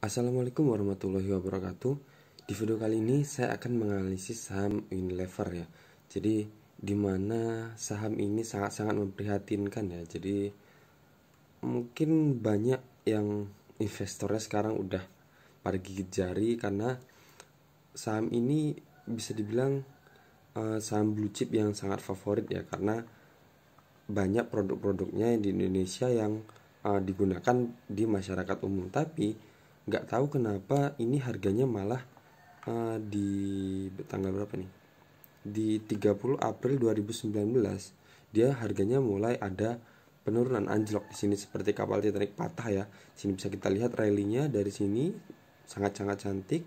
Assalamualaikum warahmatullahi wabarakatuh. Di video kali ini saya akan menganalisis saham Unilever ya. Jadi di mana saham ini sangat-sangat memprihatinkan ya. Jadi mungkin banyak yang investornya sekarang udah pada gigit jari karena saham ini bisa dibilang saham blue chip yang sangat favorit ya, karena banyak produk-produknya di Indonesia yang digunakan di masyarakat umum. Tapi nggak tahu kenapa ini harganya malah di tanggal berapa nih, di 30 April 2019 dia harganya mulai ada penurunan anjlok di sini seperti kapal Titanic patah ya. Sini bisa kita lihat rally-nya dari sini sangat-sangat cantik.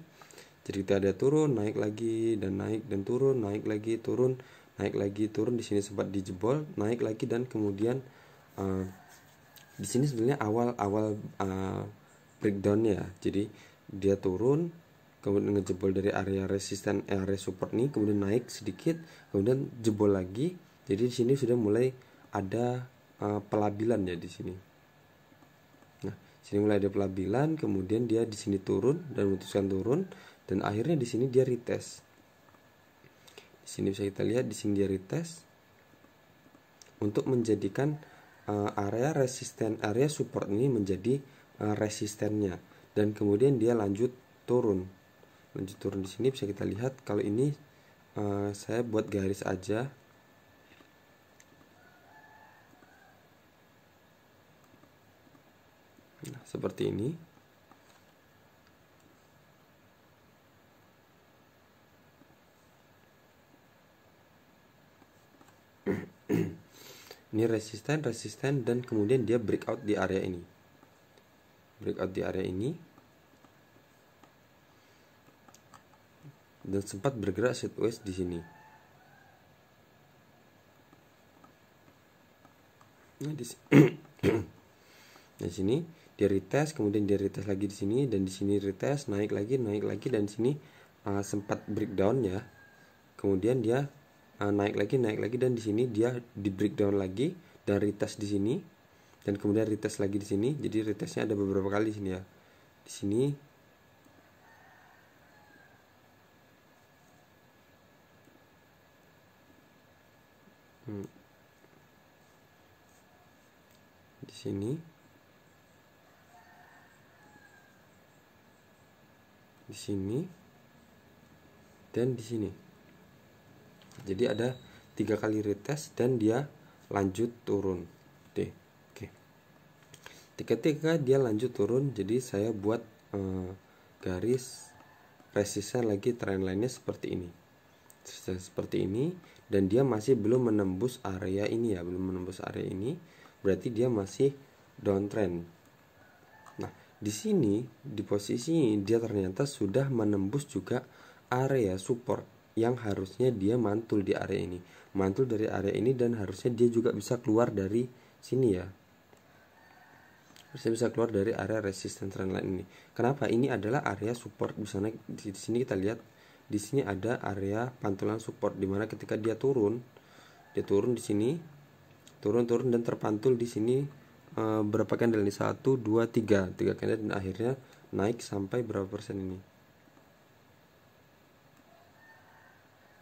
Jadi kita ada turun, naik lagi dan naik dan turun, naik lagi, turun, naik lagi, turun. Di sini sempat dijebol, naik lagi, dan kemudian di sini sebenarnya awal breakdownnya. Jadi dia turun, kemudian ngejebol dari area resisten, area support nih, kemudian naik sedikit, kemudian jebol lagi. Jadi di sini sudah mulai ada pelabilan ya di sini. Nah, sini mulai ada pelabilan, kemudian dia di sini turun dan memutuskan turun, dan akhirnya di sini dia retest. Di sini bisa kita lihat di sini dia retest untuk menjadikan area resisten, area support ini menjadi resistennya, dan kemudian dia lanjut turun di sini bisa kita lihat. Kalau ini saya buat garis aja. Nah, seperti ini. Ini resisten, dan kemudian dia breakout di area ini. Dan sempat bergerak sideways di sini. Nah, di sini dia retest, kemudian dia retest lagi di sini, dan di sini retest, naik lagi, dan di sini sempat breakdown ya. Kemudian dia naik lagi, dan di sini dia di breakdown lagi dan retest di sini, dan kemudian retest lagi di sini. Jadi retestnya ada beberapa kali di sini ya. Di sini di sini, di sini, dan di sini. Jadi ada 3 kali retest dan dia lanjut turun. Oke. Ketika dia lanjut turun, jadi saya buat garis resisten lagi, trendline-nya seperti ini. Dan dia masih belum menembus area ini ya, berarti dia masih downtrend. Nah, di sini di posisi ini dia ternyata sudah menembus juga area support yang harusnya dia mantul di area ini, mantul dari area ini, dan harusnya dia juga bisa keluar dari sini ya. Harusnya bisa keluar dari area resistance trendline ini. Kenapa? Ini adalah area support. Di sana, di sini kita lihat di sini ada area pantulan support, dimana ketika dia turun di sini, turun dan terpantul di sini berapa candle nih? 1, 2, 3 candle, dan akhirnya naik sampai berapa persen ini?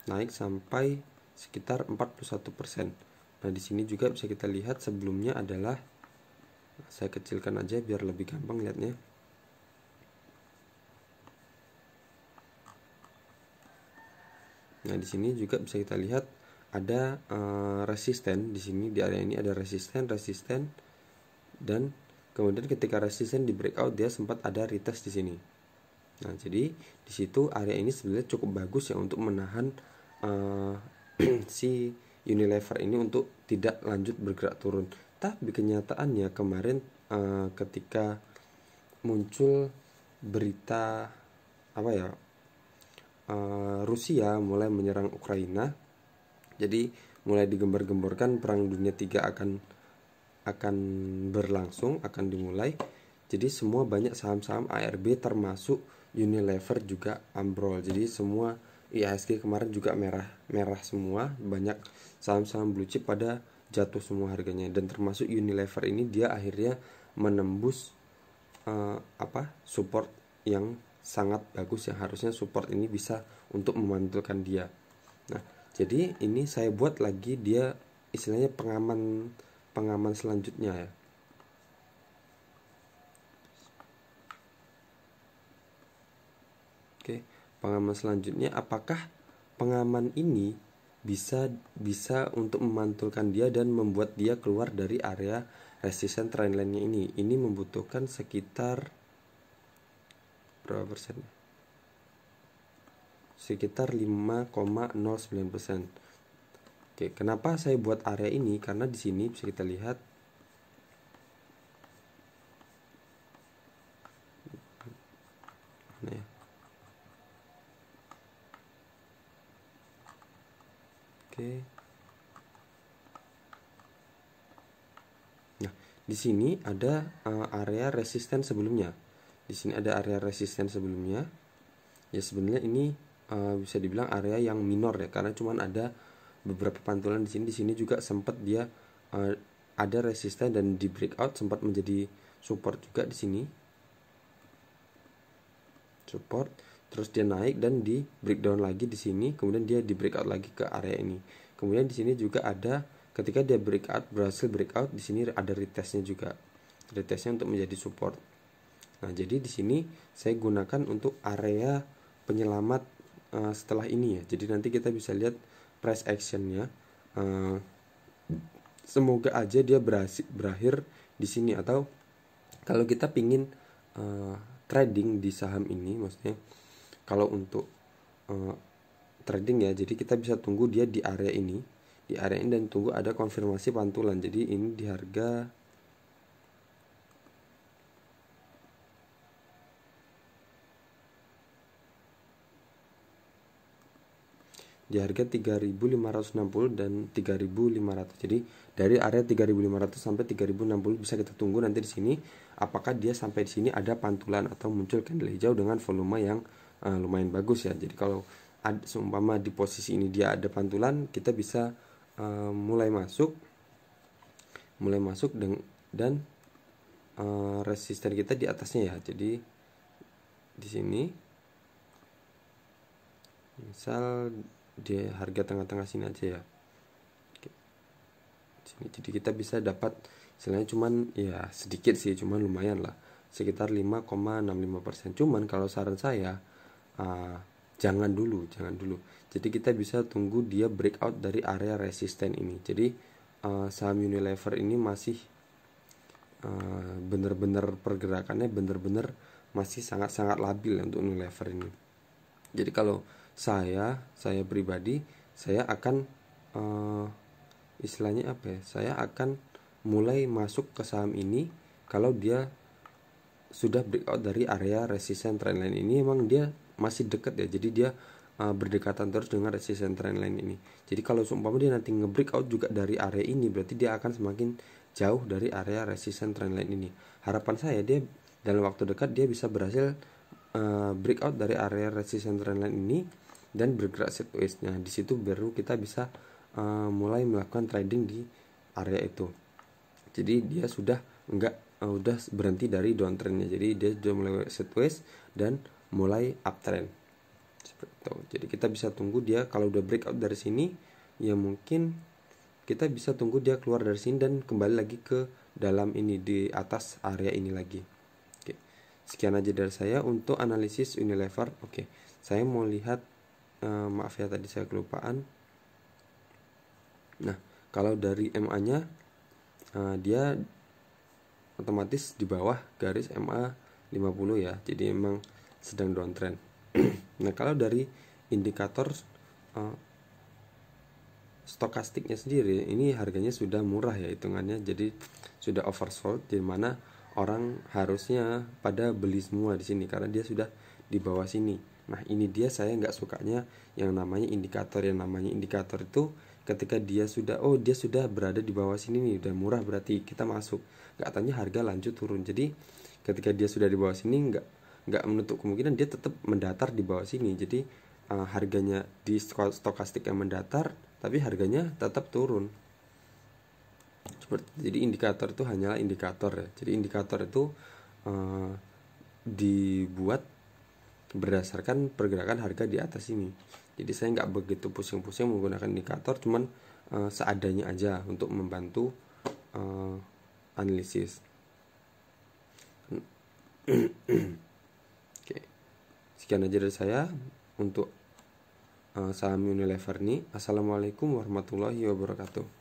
Naik sampai sekitar 41%. Nah, di sini juga bisa kita lihat sebelumnya adalah, saya kecilkan aja biar lebih gampang lihatnya. Nah, di sini juga bisa kita lihat ada resisten. Di sini di area ini ada resisten, dan kemudian ketika resisten di breakout dia sempat ada retest di sini. Nah, jadi di situ area ini sebenarnya cukup bagus ya untuk menahan si Unilever ini untuk tidak lanjut bergerak turun. Tapi kenyataannya kemarin ketika muncul berita Rusia mulai menyerang Ukraina, jadi mulai digembar-gemborkan perang dunia 3 akan berlangsung, akan dimulai. Jadi semua banyak saham-saham ARB termasuk Unilever juga ambrol. Jadi semua IHSG kemarin juga merah semua, banyak saham-saham blue chip pada jatuh semua harganya, dan termasuk Unilever ini dia akhirnya menembus support yang sangat bagus, yang harusnya support ini bisa untuk memantulkan dia. Nah, jadi ini saya buat lagi dia istilahnya pengaman selanjutnya ya. Oke, pengaman selanjutnya, apakah pengaman ini bisa untuk memantulkan dia dan membuat dia keluar dari area resisten trendline-nya ini. Ini membutuhkan sekitar berapa persen? Sekitar 5,09%. Oke, kenapa saya buat area ini? Karena di sini bisa kita lihat mana ya? Oke. Nah, di sini ada area resisten sebelumnya. Di sini ada area resisten sebelumnya. Ya sebenarnya ini bisa dibilang area yang minor ya, karena cuman ada beberapa pantulan di sini. Di sini juga sempat dia ada resisten dan di breakout sempat menjadi support juga di sini. Support, terus dia naik dan di breakdown lagi di sini, kemudian dia di breakout lagi ke area ini. Kemudian di sini juga ada ketika dia berhasil breakout, di sini ada retestnya juga. Retestnya untuk menjadi support. Nah, jadi di sini saya gunakan untuk area penyelamat setelah ini ya. Jadi nanti kita bisa lihat price actionnya. Semoga aja dia berakhir di sini, atau kalau kita pingin trading di saham ini, maksudnya kalau untuk trading ya, jadi kita bisa tunggu dia di area ini, dan tunggu ada konfirmasi pantulan. Jadi ini di harga di harga 3.560 dan 3.500. Jadi dari area 3.500 sampai 3.060 bisa kita tunggu nanti di sini apakah dia sampai di sini ada pantulan atau muncul candle hijau dengan volume yang lumayan bagus ya. Jadi kalau seumpama di posisi ini dia ada pantulan, kita bisa mulai masuk dan resisten kita di atasnya ya. Jadi di sini misal di harga tengah-tengah sini aja ya. Oke. Sini, jadi kita bisa dapat istilahnya cuman ya sedikit sih, cuman lumayan lah, sekitar 5,65%. Cuman kalau saran saya jangan dulu. Jadi kita bisa tunggu dia breakout dari area resisten ini. Jadi saham Unilever ini masih bener-bener pergerakannya bener-bener masih sangat-sangat labil ya untuk Unilever ini. Jadi kalau saya pribadi, saya akan istilahnya apa ya, saya akan mulai masuk ke saham ini kalau dia sudah breakout dari area resisten trendline ini. Emang dia masih dekat ya, jadi dia berdekatan terus dengan resisten trendline ini. Jadi kalau seumpama dia nanti nge-breakout juga dari area ini, berarti dia akan semakin jauh dari area resisten trendline ini. Harapan saya dia dalam waktu dekat dia bisa berhasil breakout dari area resisten trendline ini dan bergerak sideways. Nah, di situ baru kita bisa mulai melakukan trading di area itu. Jadi dia sudah udah berhenti dari downtrendnya. Jadi dia sudah mulai sideways dan mulai uptrend. Seperti itu. Jadi kita bisa tunggu dia kalau udah breakout dari sini, ya mungkin kita bisa tunggu dia keluar dari sini dan kembali lagi ke dalam ini di atas area ini lagi. Oke. Sekian aja dari saya untuk analisis Unilever. Oke. Saya mau lihat maaf ya tadi saya kelupaan. Nah, kalau dari MA-nya dia otomatis di bawah garis MA 50 ya. Jadi emang sedang downtrend. Nah, kalau dari indikator stokastiknya sendiri, ini harganya sudah murah ya hitungannya. Jadi sudah oversold, di mana orang harusnya pada beli semua di sini karena dia sudah di bawah sini. Nah, ini dia saya nggak sukanya yang namanya indikator. Yang namanya indikator itu ketika dia sudah berada di bawah sini nih, udah murah, berarti kita masuk. Nggak tanya harga lanjut turun. Jadi ketika dia sudah di bawah sini, nggak menutup kemungkinan dia tetap mendatar di bawah sini. Jadi harganya di stokastik yang mendatar, tapi harganya tetap turun. Jadi indikator itu hanyalah indikator ya. Jadi indikator itu eh, dibuat berdasarkan pergerakan harga di atas ini. Jadi saya nggak begitu pusing-pusing menggunakan indikator, cuman seadanya aja untuk membantu analisis. Oke, sekian aja dari saya untuk saham Unilever ini. Assalamualaikum warahmatullahi wabarakatuh.